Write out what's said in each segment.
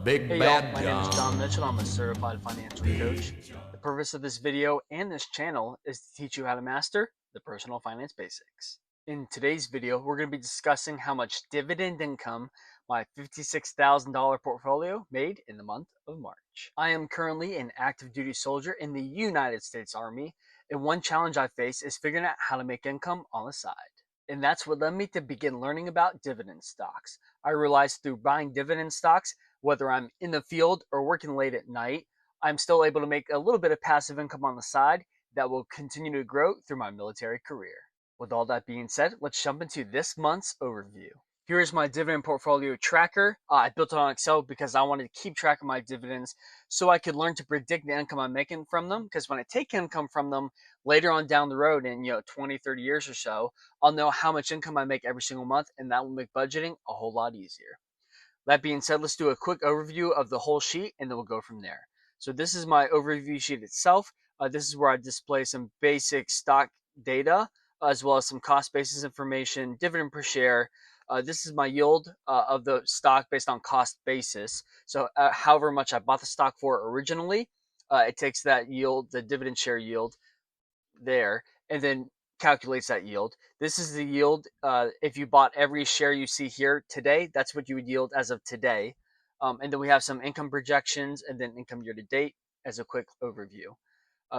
Big Hey y'all, Bad my name is John. John Mitchell. I'm a certified financial coach. The purpose of this video and this channel is to teach you how to master the personal finance basics. In today's video, we're going to be discussing how much dividend income my $56,000 portfolio made in the month of March. I am currently an active duty soldier in the United States Army, and one challenge I face is figuring out how to make income on the side. And that's what led me to begin learning about dividend stocks. I realized through buying dividend stocks, whether I'm in the field or working late at night, I'm still able to make a little bit of passive income on the side that will continue to grow through my military career. With all that being said, let's jump into this month's overview. Here's my dividend portfolio tracker. I built it on Excel because I wanted to keep track of my dividends so I could learn to predict the income I'm making from them. Because when I take income from them later on down the road in 20, 30 years or so, I'll know how much income I make every single month, and that will make budgeting a whole lot easier. That being said, let's do a quick overview of the whole sheet and then we'll go from there. So this is my overview sheet itself. This is where I display some basic stock data as well as some cost basis information, dividend per share. This is my yield of the stock based on cost basis. So however much I bought the stock for originally, it takes that yield, the dividend share yield there, and then calculates that yield. This is the yield if you bought every share you see here today. That's what you would yield as of today. And then we have some income projections and then income year to date as a quick overview.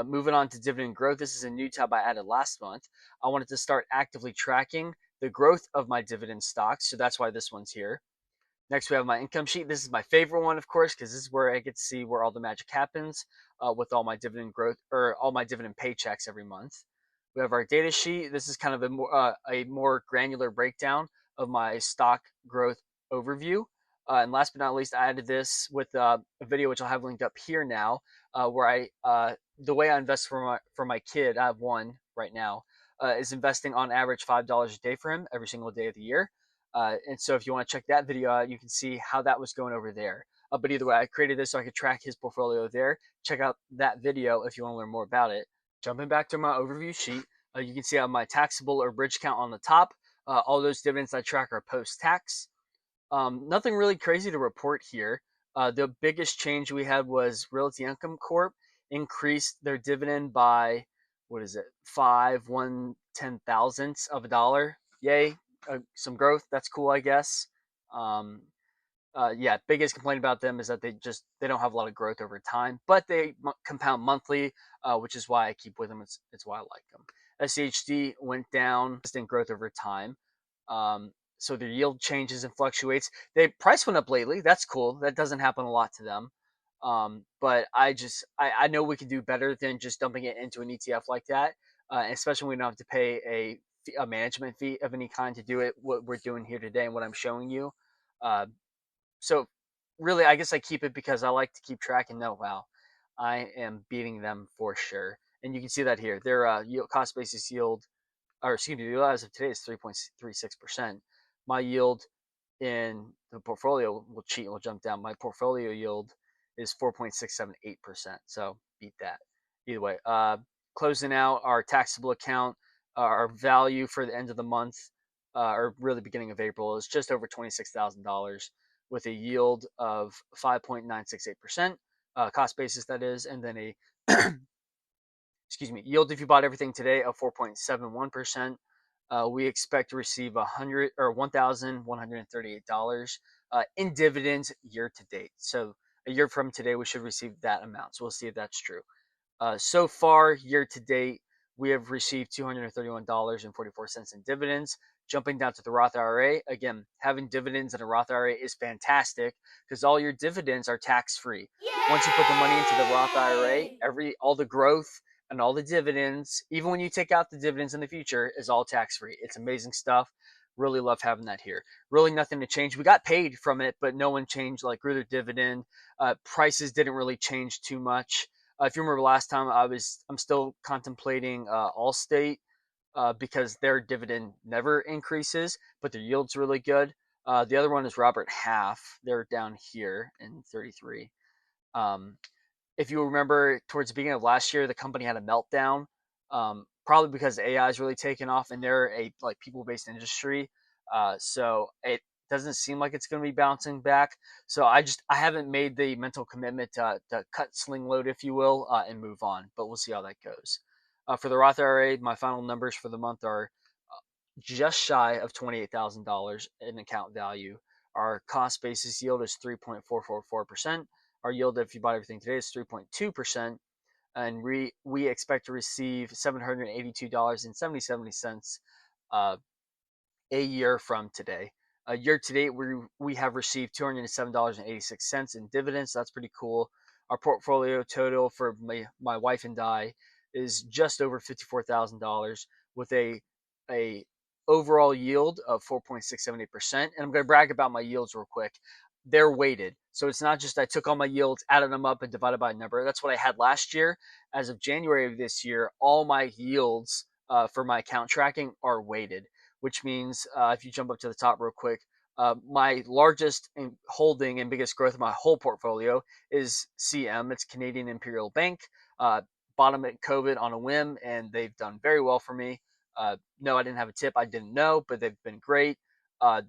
Moving on to dividend growth. This is a new tab I added last month. I wanted to start actively tracking the growth of my dividend stocks, so that's why this one's here. Next, we have my income sheet. This is my favorite one, of course, because this is where I get to see where all the magic happens with all my dividend growth or all my dividend paychecks every month. We have our data sheet. This is kind of a more granular breakdown of my stock growth overview. And last but not least, I added this with a video which I'll have linked up here now, where the way I invest for my kid. I have one right now. Is investing on average $5 a day for him every single day of the year. And so if you want to check that video out, you can see how that was going over there. But either way, I created this so I could track his portfolio there. Check out that video if you want to learn more about it. Jumping back to my overview sheet, you can see I have my taxable or bridge count on the top. All those dividends I track are post-tax. Nothing really crazy to report here. The biggest change we had was Realty Income Corp increased their dividend by, what is it, 1/10,000th of a dollar. Yay, some growth. That's cool, I guess. Um, yeah, biggest complaint about them is that they don't have a lot of growth over time, but they compound monthly, which is why I keep with them. It's why I like them. SCHD went down, distant growth over time. So their yield changes and fluctuates. Their price went up lately. That's cool. That doesn't happen a lot to them. But I know we can do better than just dumping it into an ETF like that, especially when we don't have to pay a management fee of any kind to do it. What we're doing here today and what I'm showing you. Uh, so really, I guess I keep it because I like to keep track and know, wow, I am beating them for sure. And you can see that here. Their cost basis yield, or excuse me, the yield as of today is 3.36%. My yield in the portfolio will cheat and will jump down. My portfolio yield is 4.678%. So beat that. Either way, closing out our taxable account, our value for the end of the month, or really beginning of April, is just over $26,000 with a yield of 5.968%, cost basis that is, and then a excuse me, yield if you bought everything today of 4.71%. We expect to receive $1,138 in dividends year to date. So a year from today, we should receive that amount. So we'll see if that's true. So far, year to date, we have received $231.44 in dividends. Jumping down to the Roth IRA, again, having dividends in a Roth IRA is fantastic because all your dividends are tax-free. Once you put the money into the Roth IRA, all the growth and all the dividends, even when you take out the dividends in the future, is all tax-free. It's amazing stuff. Really love having that here. Really nothing to change. We got paid from it, but no one changed, like grew their dividend. Prices didn't really change too much. If you remember last time, I'm still contemplating Allstate because their dividend never increases, but their yield's really good. The other one is Robert Half. They're down here in 33. If you remember, towards the beginning of last year, the company had a meltdown, probably because AI is really taken off, and they're a people-based industry. So doesn't seem like it's going to be bouncing back. So I haven't made the mental commitment to cut sling load, if you will, and move on. But we'll see how that goes. For the Roth IRA, my final numbers for the month are just shy of $28,000 in account value. Our cost basis yield is 3.444%. Our yield, if you bought everything today, is 3.2%. And we expect to receive $782.77 uh, a year from today. Year to date, we have received $207.86 in dividends. So that's pretty cool. Our portfolio total for my wife and I is just over $54,000 with a overall yield of 4.678%. And I'm going to brag about my yields real quick. They're weighted. So it's not just I took all my yields, added them up, and divided by a number. That's what I had last year. As of January of this year, all my yields for my account tracking are weighted, which means if you jump up to the top real quick, my largest holding and biggest growth of my whole portfolio is CM. It's Canadian Imperial Bank. Bought them at COVID on a whim, and they've done very well for me. No, I didn't have a tip. I didn't know, but they've been great.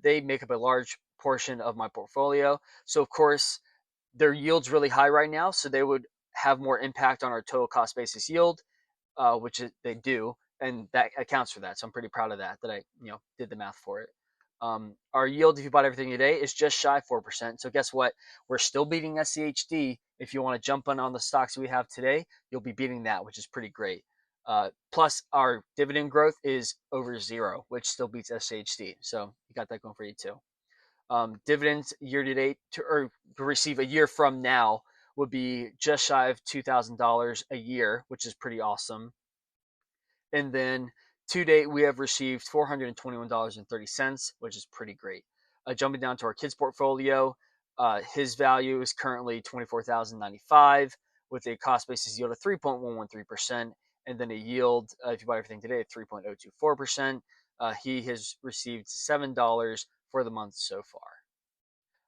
They make up a large portion of my portfolio. So, of course, their yield's really high right now, so they would have more impact on our total cost basis yield, which they do, and that accounts for that. So I'm pretty proud of that I did the math for it. Our yield, if you bought everything today, is just shy of 4%. So guess what? We're still beating SCHD. If you want to jump on the stocks we have today, you'll be beating that, which is pretty great. Plus, our dividend growth is over 0, which still beats SCHD. So you got that going for you too. Dividends year to date to receive a year from now would be just shy of $2,000 a year, which is pretty awesome. And then to date, we have received $421.30, which is pretty great. Jumping down to our kids' portfolio, his value is currently $24,095 with a cost basis yield of 3.113%, and then a yield, if you buy everything today, at 3.024%. He has received $7 for the month so far.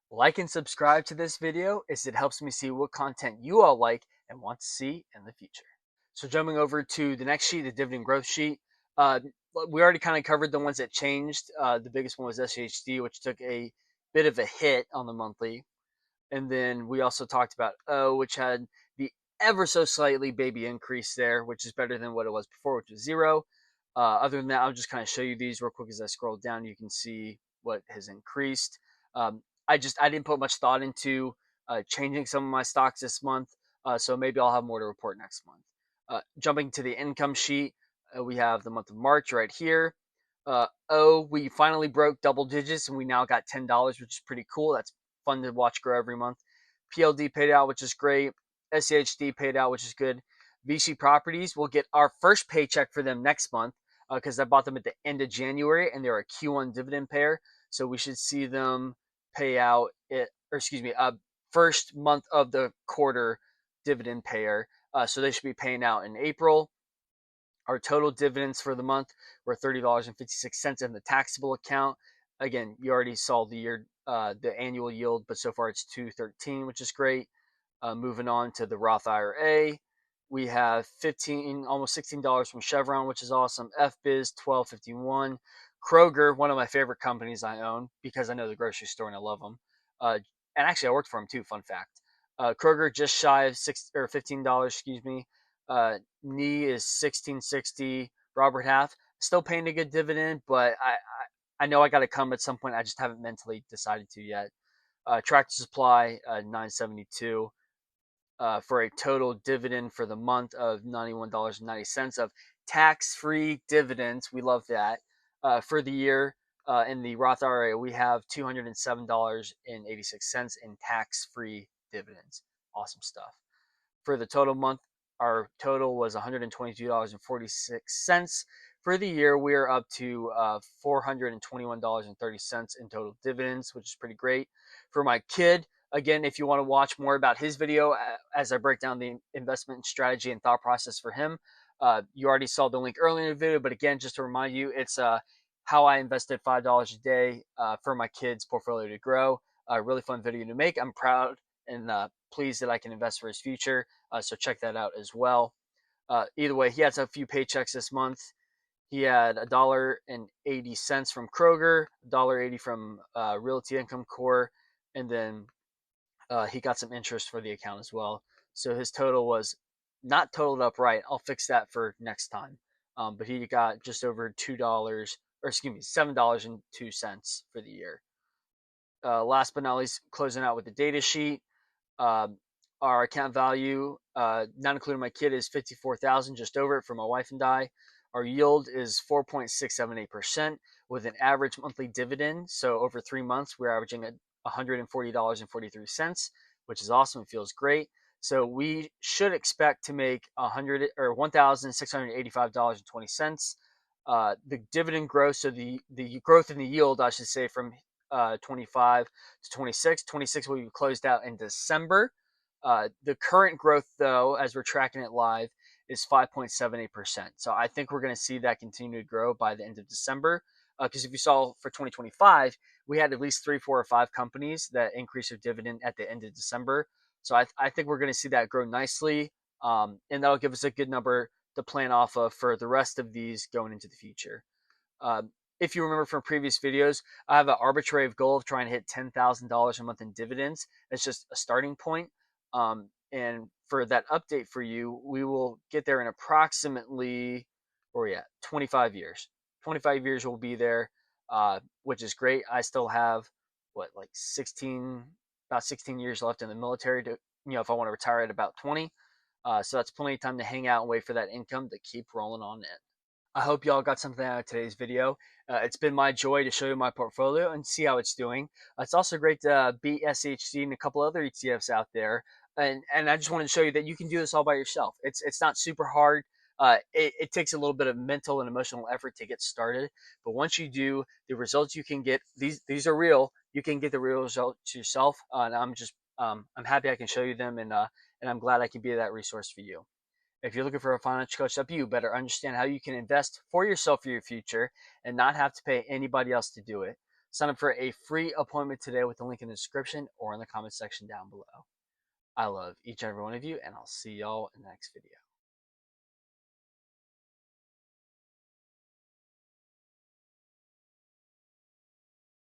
Like and subscribe to this video as it helps me see what content you all like and want to see in the future. So jumping over to the next sheet, the dividend growth sheet. We already kind of covered the ones that changed. The biggest one was SHD, which took a bit of a hit on the monthly. And then we also talked about O, which had the ever so slightly baby increase there, which is better than what it was before, which was 0. Other than that, I'll just kind of show you these real quick as I scroll down. You can see what has increased. I didn't put much thought into changing some of my stocks this month, so maybe I'll have more to report next month. Jumping to the income sheet, we have the month of March right here. We finally broke double digits and we now got $10, which is pretty cool. That's fun to watch grow every month. PLD paid out, which is great. SCHD paid out, which is good. VC Properties will get our first paycheck for them next month because I bought them at the end of January and they're a Q1 dividend payer. So we should see them pay out first month of the quarter dividend payer. So they should be paying out in April. Our total dividends for the month were $30.56 in the taxable account. Again, you already saw the annual yield, but so far it's 213, which is great. Moving on to the Roth IRA, we have almost $16 from Chevron, which is awesome. FBiz $12.51. Kroger, one of my favorite companies I own because I know the grocery store and I love them. And actually, I worked for them too. Fun fact. Kroger just shy of $15. Excuse me. Knee is $16.60. Robert Half still paying a good dividend, but I know I got to come at some point. I just haven't mentally decided to yet. Tractor Supply $9.72 for a total dividend for the month of $91.90 of tax-free dividends. We love that. For the year in the Roth IRA, we have $207.86 in tax-free dividends. Awesome stuff. For the total month, our total was $122.46. For the year, we are up to $421.30 in total dividends, which is pretty great. For my kid, again, if you want to watch more about his video as I break down the investment strategy and thought process for him, you already saw the link earlier in the video. But again, just to remind you, it's how I invested $5 a day for my kid's portfolio to grow. A really fun video to make. I'm proud and pleased that I can invest for his future. So check that out as well. Either way, he has a few paychecks this month. He had $1.80 from Kroger, $1.80 from Realty Income Corp, and then he got some interest for the account as well. So his total was not totaled up right. I'll fix that for next time. But he got just over $2, or excuse me, $7.02 for the year. Last but not least, closing out with the data sheet. Uh, our account value, not including my kid, is 54,000, just over it for my wife and I. Our yield is 4.678% with an average monthly dividend. So over 3 months, we're averaging at $140.43, which is awesome. It feels great. So we should expect to make $1,685.20. The dividend growth, so the growth in the yield, I should say, from 25 to 26. 26 will be closed out in December. The current growth, though, as we're tracking it live, is 5.78%. So I think we're going to see that continue to grow by the end of December. Because if you saw for 2025, we had at least 3, 4, or 5 companies that increased their dividend at the end of December. So I think we're going to see that grow nicely. And that'll give us a good number to plan off of for the rest of these going into the future. If you remember from previous videos, I have an arbitrary goal of trying to hit $10,000 a month in dividends. It's just a starting point. And for that update for you, we will get there in approximately, where are we at? 25 years. 25 years we'll be there, which is great. I still have, what, like 16, about 16 years left in the military to, if I want to retire at about 20. So that's plenty of time to hang out and wait for that income to keep rolling on in. I hope y'all got something out of today's video. It's been my joy to show you my portfolio and see how it's doing. It's also great to beat SHC and a couple other ETFs out there. And I just wanted to show you that you can do this all by yourself. It's not super hard. It takes a little bit of mental and emotional effort to get started. But once you do, the results you can get, these are real. You can get the real results yourself. And I'm happy I can show you them, and I'm glad I can be that resource for you. If you're looking for a financial coach to help you better understand how you can invest for yourself for your future and not have to pay anybody else to do it, sign up for a free appointment today with the link in the description or in the comment section down below. I love each and every one of you, and I'll see y'all in the next video.